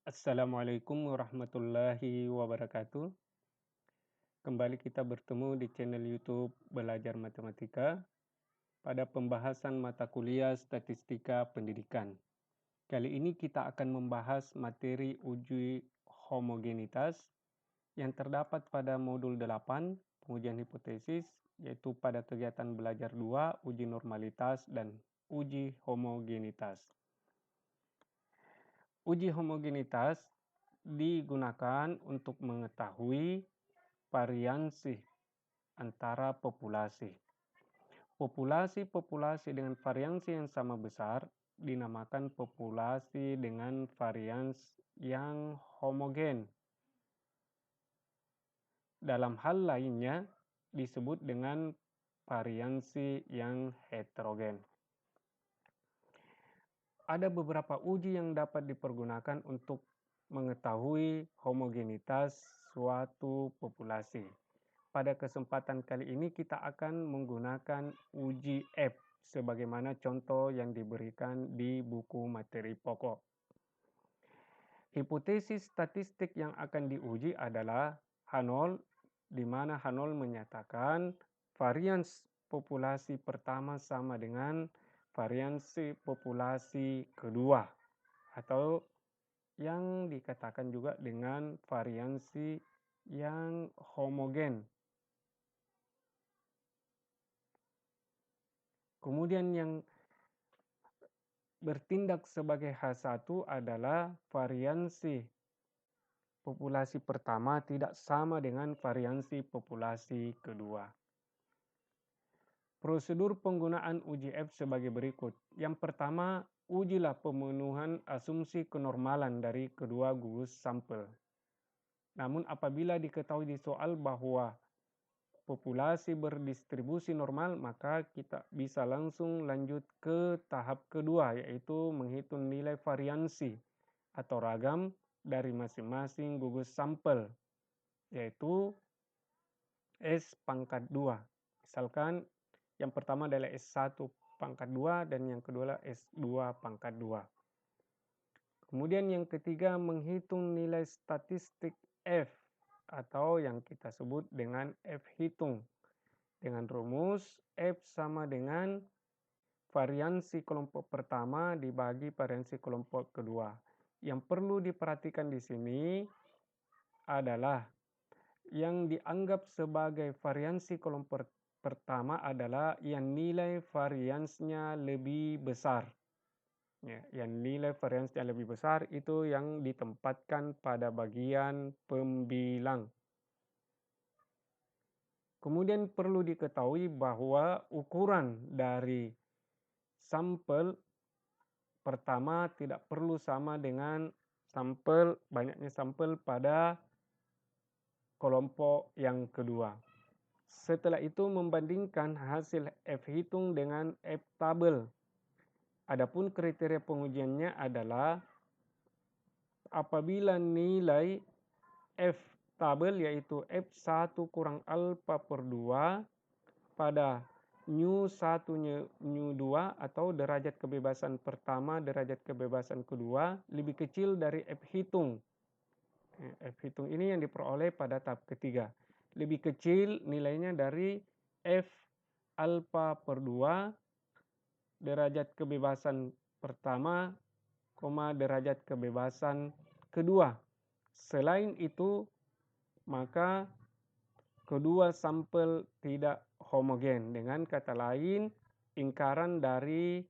Assalamualaikum warahmatullahi wabarakatuh. Kembali kita bertemu di channel YouTube Belajar Matematika pada pembahasan mata kuliah Statistika Pendidikan. Kali ini kita akan membahas materi uji homogenitas yang terdapat pada modul 8, pengujian hipotesis, yaitu pada kegiatan belajar 2, uji normalitas dan uji homogenitas. Uji homogenitas digunakan untuk mengetahui variansi antara populasi. Populasi-populasi dengan variansi yang sama besar dinamakan populasi dengan varians yang homogen. Dalam hal lainnya disebut dengan variansi yang heterogen. Ada beberapa uji yang dapat dipergunakan untuk mengetahui homogenitas suatu populasi. Pada kesempatan kali ini kita akan menggunakan uji F sebagaimana contoh yang diberikan di buku materi pokok. Hipotesis statistik yang akan diuji adalah H0, di mana H0 menyatakan varians populasi pertama sama dengan variansi populasi kedua, atau yang dikatakan juga dengan variansi yang homogen. Kemudian yang bertindak sebagai H1 adalah variansi populasi pertama tidak sama dengan variansi populasi kedua. Prosedur penggunaan uji F sebagai berikut. Yang pertama, ujilah pemenuhan asumsi kenormalan dari kedua gugus sampel. Namun apabila diketahui di soal bahwa populasi berdistribusi normal, maka kita bisa langsung lanjut ke tahap kedua, yaitu menghitung nilai variansi atau ragam dari masing-masing gugus sampel, yaitu S pangkat 2. Misalkan yang pertama adalah S1 pangkat 2 dan yang kedua adalah S2 pangkat 2. Kemudian yang ketiga menghitung nilai statistik F atau yang kita sebut dengan F hitung. Dengan rumus F sama dengan variansi kelompok pertama dibagi variansi kelompok kedua. Yang perlu diperhatikan di sini adalah yang dianggap sebagai variansi kelompok pertama adalah yang nilai variansnya lebih besar. Ya, yang nilai variansnya lebih besar itu yang ditempatkan pada bagian pembilang. Kemudian perlu diketahui bahwa ukuran dari sampel pertama tidak perlu sama dengan banyaknya sampel pada kelompok yang kedua. Setelah itu membandingkan hasil F hitung dengan F tabel. Adapun kriteria pengujiannya adalah apabila nilai F tabel yaitu F1 kurang alfa per 2 pada nu1 nu2 atau derajat kebebasan pertama derajat kebebasan kedua lebih kecil dari F hitung. F hitung ini yang diperoleh pada tahap ketiga. Lebih kecil nilainya dari F alfa per 2 derajat kebebasan pertama, derajat kebebasan kedua. Selain itu, maka kedua sampel tidak homogen. Dengan kata lain, ingkaran dari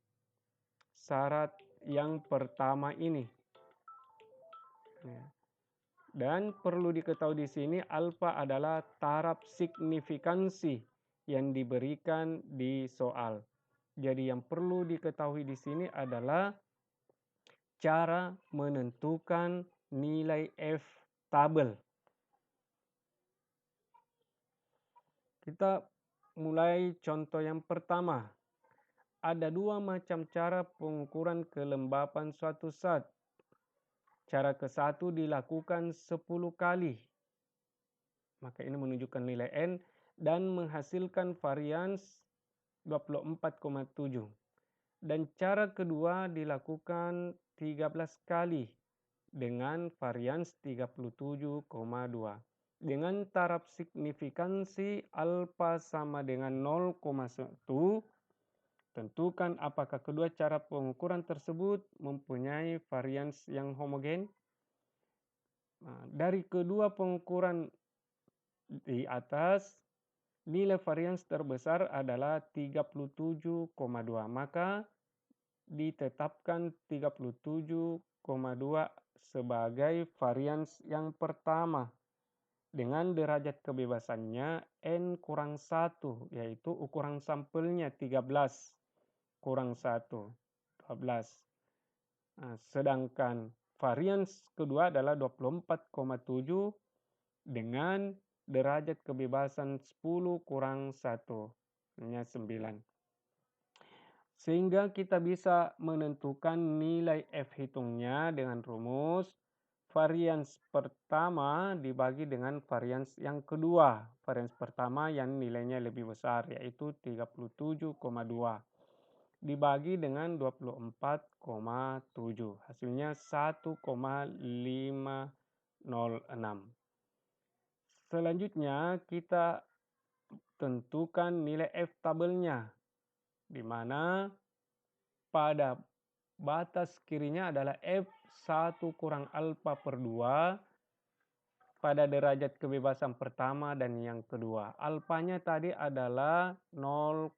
syarat yang pertama ini. Dan perlu diketahui di sini alfa adalah taraf signifikansi yang diberikan di soal. Jadi yang perlu diketahui di sini adalah cara menentukan nilai F tabel. Kita mulai contoh yang pertama. Ada dua macam cara pengukuran kelembapan suatu zat. Cara ke-1 dilakukan 10 kali. Maka ini menunjukkan nilai N dan menghasilkan varians 24,7. Dan cara kedua dilakukan 13 kali. dengan varians 37,2. Dengan taraf signifikansi alfa sama dengan 0,1, tentukan apakah kedua cara pengukuran tersebut mempunyai varians yang homogen. Nah, dari kedua pengukuran di atas, nilai varians terbesar adalah 37,2, maka ditetapkan 37,2 sebagai varians yang pertama dengan derajat kebebasannya N kurang 1, yaitu ukuran sampelnya 13 kurang 1, 12. Nah, sedangkan varians kedua adalah 24,7 dengan derajat kebebasan 10 kurang 1, hanya 9. Sehingga kita bisa menentukan nilai F hitungnya dengan rumus varians pertama dibagi dengan varians yang kedua. Varians pertama yang nilainya lebih besar, yaitu 37,2 dibagi dengan 24,7. Hasilnya 1,506. Selanjutnya kita tentukan nilai F tabelnya, di mana pada batas kirinya adalah F1 kurang alfa per 2 pada derajat kebebasan pertama dan yang kedua. Alfanya tadi adalah 0,1.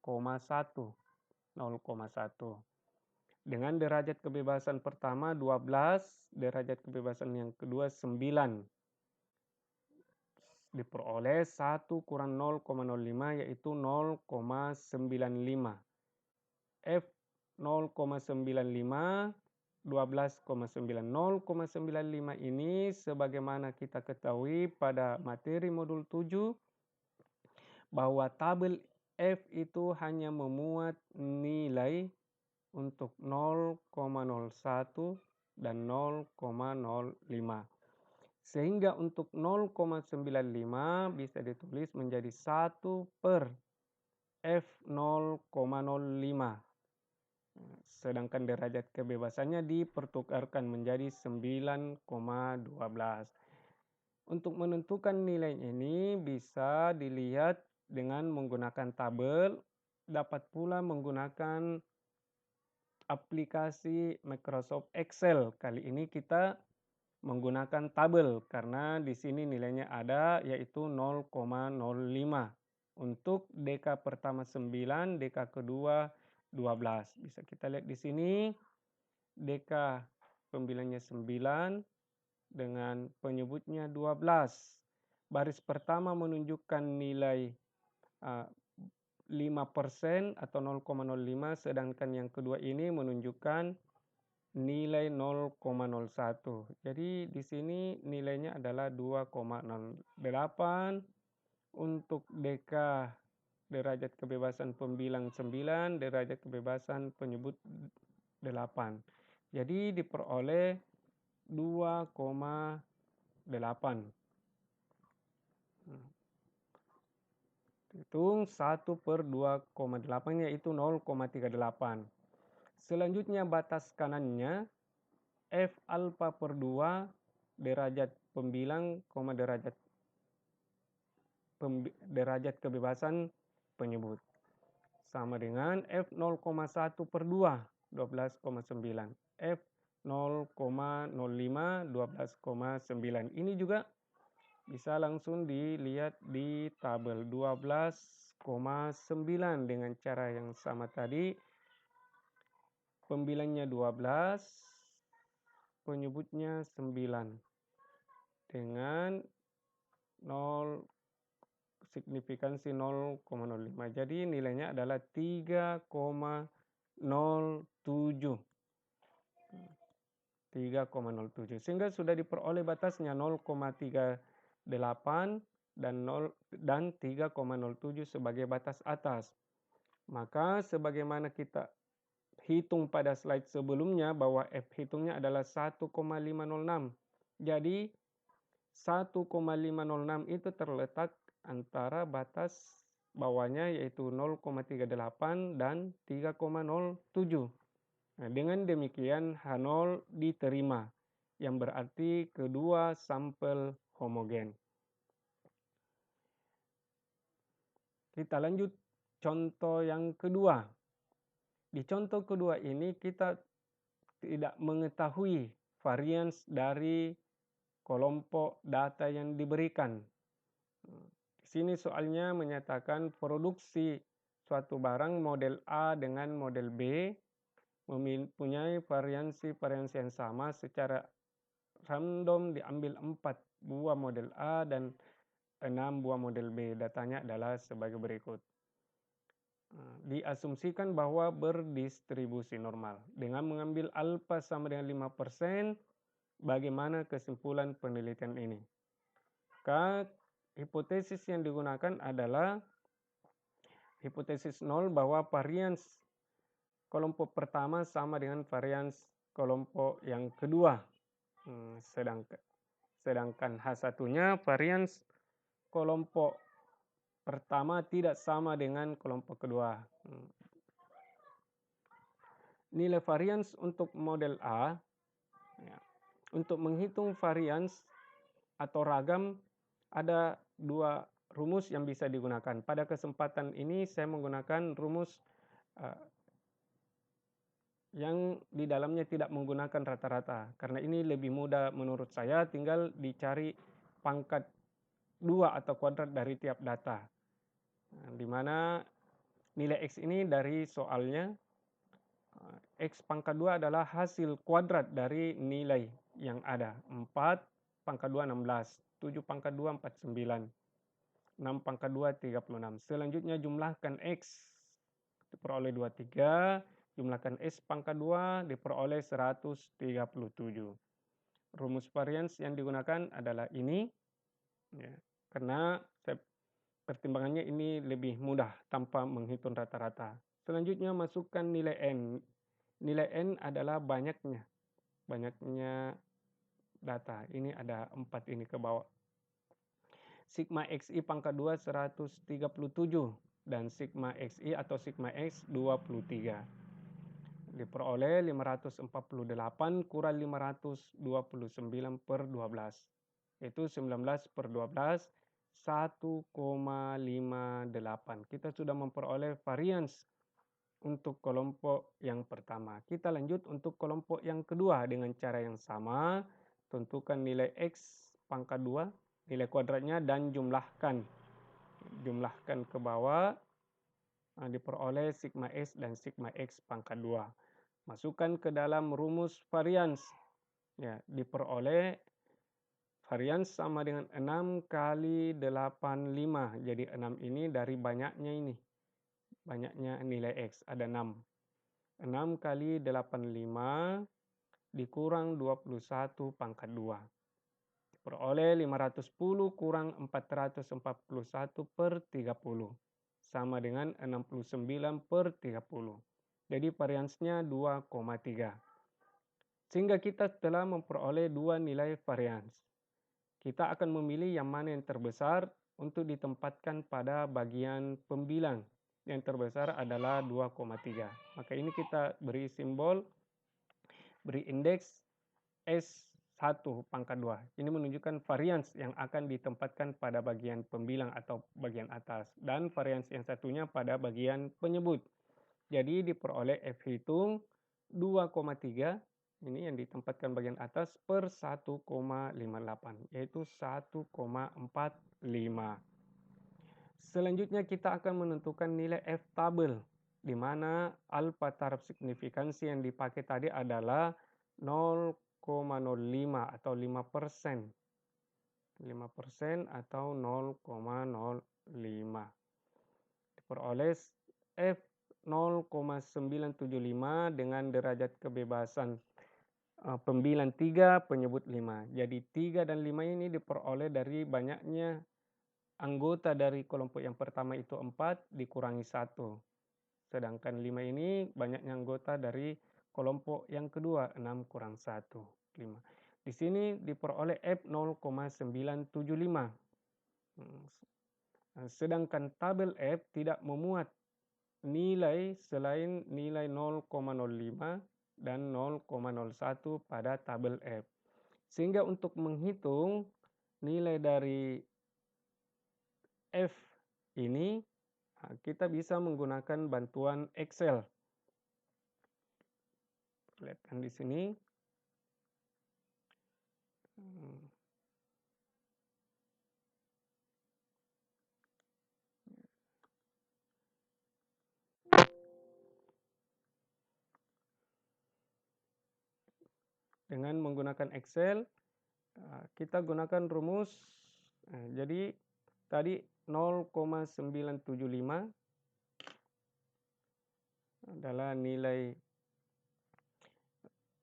Dengan derajat kebebasan pertama 12, derajat kebebasan yang kedua 9. Diperoleh 1 kurang 0,05 yaitu 0,95. F 0,95, 12,9. 0,95 ini sebagaimana kita ketahui pada materi modul 7 bahwa tabel F itu hanya memuat nilai untuk 0,01 dan 0,05. Sehingga untuk 0,95 bisa ditulis menjadi 1 per F 0,05. Sedangkan derajat kebebasannya dipertukarkan menjadi 9,12. Untuk menentukan nilai ini bisa dilihat dengan menggunakan tabel, dapat pula menggunakan aplikasi Microsoft Excel. Kali ini kita menggunakan tabel karena di sini nilainya ada yaitu 0,05. Untuk deka pertama 9, deka kedua 12. Bisa kita lihat di sini deka pembilangnya 9 dengan penyebutnya 12. Baris pertama menunjukkan nilai 5% atau 0,05, sedangkan yang kedua ini menunjukkan nilai 0,01. Jadi di sini nilainya adalah 2,08. Untuk deka derajat kebebasan pembilang 9, derajat kebebasan penyebut 8. Jadi diperoleh 2,8. Hitung 1 per 2,8 yaitu 0,38. Selanjutnya batas kanannya F alfa per 2 derajat pembilang, derajat kebebasan penyebut. Sama dengan F 0,1 per 2, 12,9. F 0,05, 12,9. Ini juga bisa langsung dilihat di tabel 12,9 dengan cara yang sama tadi. Pembilangnya 12, penyebutnya 9 dengan 0 signifikansi 0,05. Jadi nilainya adalah 3,07. 3,07. Sehingga sudah diperoleh batasnya 0,38 dan 3,07 sebagai batas atas. Maka sebagaimana kita hitung pada slide sebelumnya bahwa F hitungnya adalah 1,506. Jadi 1,506 itu terletak antara batas bawahnya yaitu 0,38 dan 3,07. Nah, dengan demikian H0 diterima, yang berarti kedua sampel homogen. Kita lanjut contoh yang kedua. Di contoh kedua ini kita tidak mengetahui varians dari kelompok data yang diberikan. Di sini soalnya menyatakan produksi suatu barang model A dengan model B mempunyai variansi-variansi yang sama secara random, diambil 4 buah model A dan 6 buah model B. Datanya adalah sebagai berikut. Diasumsikan bahwa berdistribusi normal. Dengan mengambil alfa sama dengan 5%, bagaimana kesimpulan penelitian ini? Hipotesis yang digunakan adalah hipotesis 0 bahwa varians kelompok pertama sama dengan varians kelompok yang kedua. Sedangkan H1-nya varians kelompok pertama tidak sama dengan kelompok kedua. Nilai varians untuk model A, untuk menghitung varians atau ragam ada 2 rumus yang bisa digunakan. Pada kesempatan ini saya menggunakan rumus yang di dalamnya tidak menggunakan rata-rata. Karena ini lebih mudah menurut saya, tinggal dicari pangkat 2 atau kuadrat dari tiap data. Di mana nilai X ini dari soalnya, X pangkat 2 adalah hasil kuadrat dari nilai yang ada. 4 pangkat 2 16, 7 pangkat 2 49, 6 pangkat 2 36. Selanjutnya jumlahkan X diperoleh 23, jumlahkan S pangkat 2 diperoleh 137. Rumus varians yang digunakan adalah ini, ya, karena pertimbangannya ini lebih mudah tanpa menghitung rata-rata. Selanjutnya masukkan nilai N. Nilai N adalah banyaknya data. Ini ada 4 ini ke bawah. Sigma XI pangkat 2 137 dan sigma XI atau sigma X 23. Diperoleh 548 kurang 529 per 12. Yaitu 19 per 12, 1,58. Kita sudah memperoleh varians untuk kelompok yang pertama. Kita lanjut untuk kelompok yang kedua dengan cara yang sama. Tentukan nilai X pangkat 2, nilai kuadratnya, dan jumlahkan. Jumlahkan ke bawah, diperoleh sigma S dan sigma X pangkat 2. Masukkan ke dalam rumus varians. Ya, diperoleh varians sama dengan 6 kali 85. Jadi 6 ini dari banyaknya ini. Banyaknya nilai X, ada 6. 6 kali 85 dikurang 21 pangkat 2. Diperoleh 510 kurang 441 per 30. Sama dengan 69 per 30. Jadi variansnya 2,3. Sehingga kita telah memperoleh 2 nilai varians. Kita akan memilih yang mana yang terbesar untuk ditempatkan pada bagian pembilang. Yang terbesar adalah 2,3. Maka ini kita beri simbol, beri indeks S1 pangkat 2. Ini menunjukkan varians yang akan ditempatkan pada bagian pembilang atau bagian atas. Dan varians yang satunya pada bagian penyebut. Jadi diperoleh F hitung 2,3, ini yang ditempatkan bagian atas, per 1,58, yaitu 1,45. Selanjutnya kita akan menentukan nilai F tabel, di mana alfa taraf signifikansi yang dipakai tadi adalah 0,05 atau 5%. 5% atau 0,05. Diperoleh F 0,975 dengan derajat kebebasan pembilang 3, penyebut 5. Jadi 3 dan 5 ini diperoleh dari banyaknya anggota dari kelompok yang pertama itu 4 dikurangi 1. Sedangkan 5 ini banyaknya anggota dari kelompok yang kedua, 6 kurang 1, 5. Di sini diperoleh F 0,975. Sedangkan tabel F tidak memuat nilai selain nilai 0,05 dan 0,01 pada tabel F. Sehingga untuk menghitung nilai dari F ini, kita bisa menggunakan bantuan Excel. Perlihatkan di sini. Dengan menggunakan Excel, kita gunakan rumus, jadi tadi 0,975 adalah nilai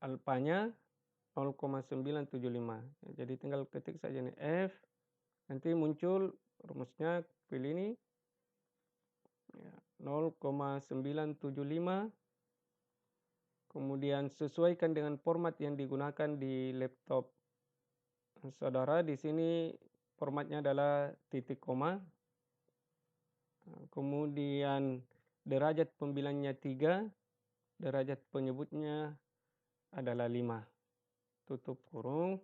alfanya 0,975. Jadi tinggal ketik saja nih F, nanti muncul rumusnya, pilih ini, 0,975, kemudian sesuaikan dengan format yang digunakan di laptop saudara. Di sini formatnya adalah titik koma, kemudian derajat pembilangnya 3, derajat penyebutnya adalah 5, tutup kurung,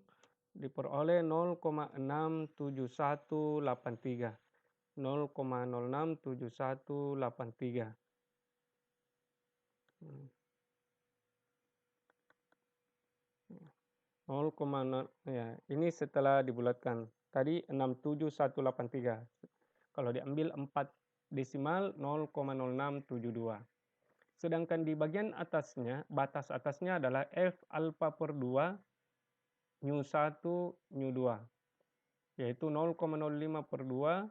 diperoleh 0,67183. 0,067183. Ya, ini setelah dibulatkan. Tadi 67183. Kalau diambil 4 desimal 0,0672. Sedangkan di bagian atasnya, batas atasnya adalah F alfa per 2 nu 1 nu 2, yaitu 0,05 per 2,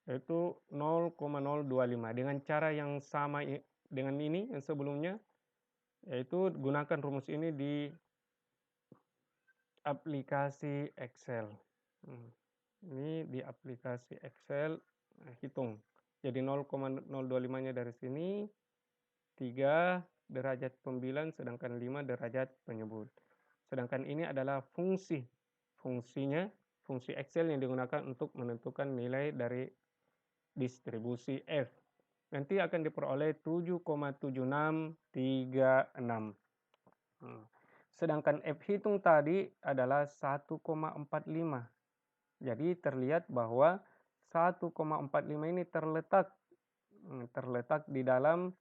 yaitu 0,025. Dengan cara yang sama dengan ini yang sebelumnya, yaitu gunakan rumus ini di aplikasi Excel. Ini di aplikasi Excel, hitung. Jadi 0,025-nya dari sini, 3 derajat pembilang, sedangkan 5 derajat penyebut. Sedangkan ini adalah fungsinya, fungsi Excel yang digunakan untuk menentukan nilai dari distribusi F. Nanti akan diperoleh 7,7636. Sedangkan F hitung tadi adalah 1,45. Jadi terlihat bahwa 1,45 ini terletak di dalam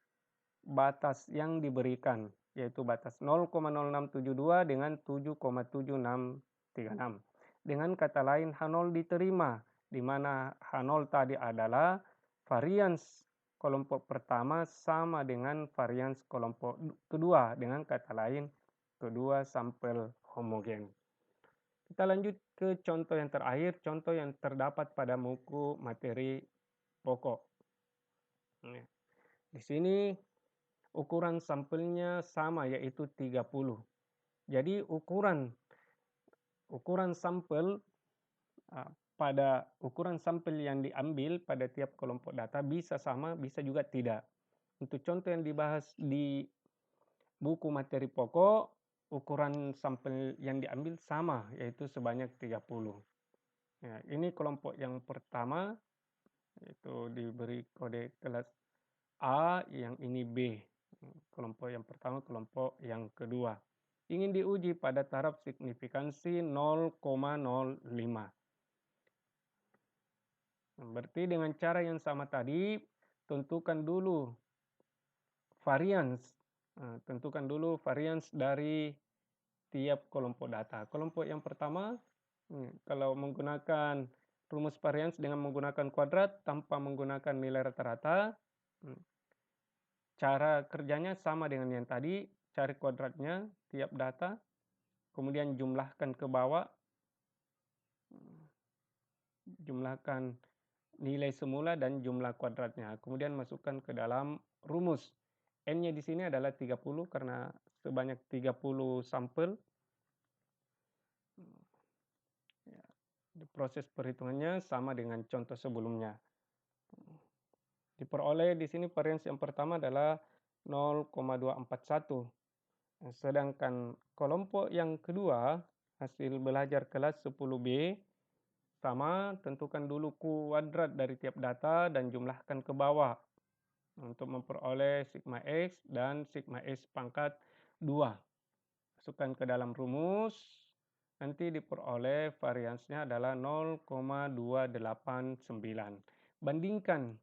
batas yang diberikan, yaitu batas 0,0672 dengan 7,7636. Dengan kata lain, H0 diterima, di mana H0 tadi adalah varians kelompok pertama sama dengan varians kelompok kedua, dengan kata lain kedua sampel homogen. Kita lanjut ke contoh yang terakhir, contoh yang terdapat pada buku materi pokok. Di sini ukuran sampelnya sama, yaitu 30. Jadi ukuran sampel pada ukuran sampel yang diambil pada tiap kelompok data bisa sama, bisa juga tidak. Untuk contoh yang dibahas di buku materi pokok, ukuran sampel yang diambil sama, yaitu sebanyak 30. Ya, ini kelompok yang pertama, yaitu diberi kode kelas A, yang ini B. Kelompok yang pertama, kelompok yang kedua. Ingin diuji pada taraf signifikansi 0,05. Berarti dengan cara yang sama tadi, tentukan dulu varians. Tentukan dulu varians dari tiap kelompok data. Kelompok yang pertama, kalau menggunakan rumus varians dengan menggunakan kuadrat tanpa menggunakan nilai rata-rata, cara kerjanya sama dengan yang tadi, cari kuadratnya tiap data, kemudian jumlahkan ke bawah, jumlahkan nilai semula dan jumlah kuadratnya, kemudian masukkan ke dalam rumus. N-nya di sini adalah 30 karena sebanyak 30 sampel. Proses perhitungannya sama dengan contoh sebelumnya. Diperoleh di sini varians yang pertama adalah 0,241. Sedangkan kelompok yang kedua, hasil belajar kelas 10B, sama, tentukan dulu kuadrat dari tiap data dan jumlahkan ke bawah untuk memperoleh sigma X dan sigma X pangkat 2. masukkan ke dalam rumus, nanti diperoleh variansnya adalah 0,289. Bandingkan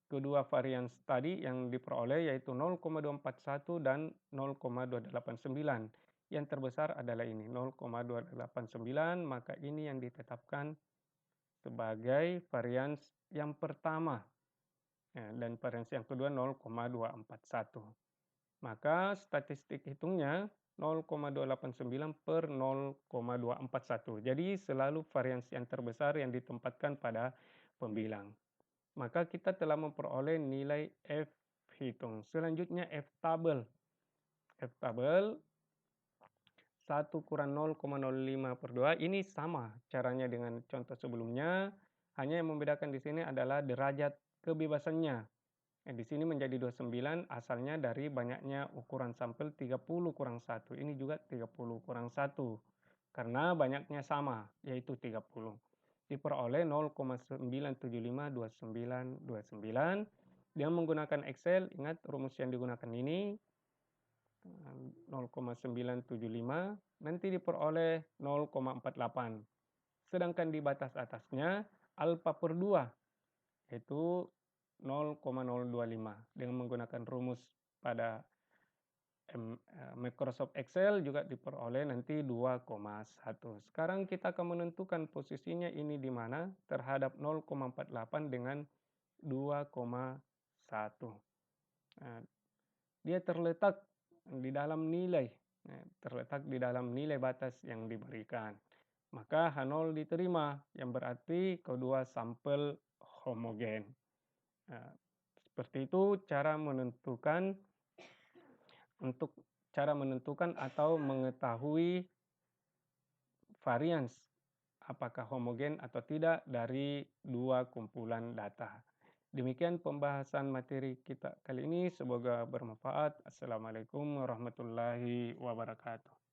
kedua varians tadi yang diperoleh yaitu 0,241 dan 0,289. Yang terbesar adalah ini 0,289, maka ini yang ditetapkan sebagai varians yang pertama. Dan varians yang kedua 0,241. Maka statistik hitungnya 0,289 per 0,241. Jadi selalu varians yang terbesar yang ditempatkan pada pembilang. Maka kita telah memperoleh nilai F hitung. Selanjutnya F tabel. F tabel 1 kurang 0,05/2 ini sama caranya dengan contoh sebelumnya, hanya yang membedakan di sini adalah derajat kebebasannya. Di sini menjadi 29 asalnya dari banyaknya ukuran sampel 30 kurang 1, ini juga 30 kurang 1, karena banyaknya sama, yaitu 30. Diperoleh 0,9752929. Dengan menggunakan Excel, ingat rumus yang digunakan ini 0,975, nanti diperoleh 0,48. Sedangkan di batas atasnya alfa per 2, yaitu 0,025. Dengan menggunakan rumus pada Microsoft Excel juga diperoleh nanti 2,1. Sekarang kita akan menentukan posisinya ini di mana terhadap 0,48 dengan 2,1. Dia terletak di dalam nilai, terletak di dalam nilai batas yang diberikan. Maka H0 diterima, yang berarti kedua sampel homogen. Seperti itu cara menentukan atau mengetahui varians apakah homogen atau tidak dari dua kumpulan data. Demikian pembahasan materi kita kali ini, semoga bermanfaat. Assalamualaikum warahmatullahi wabarakatuh.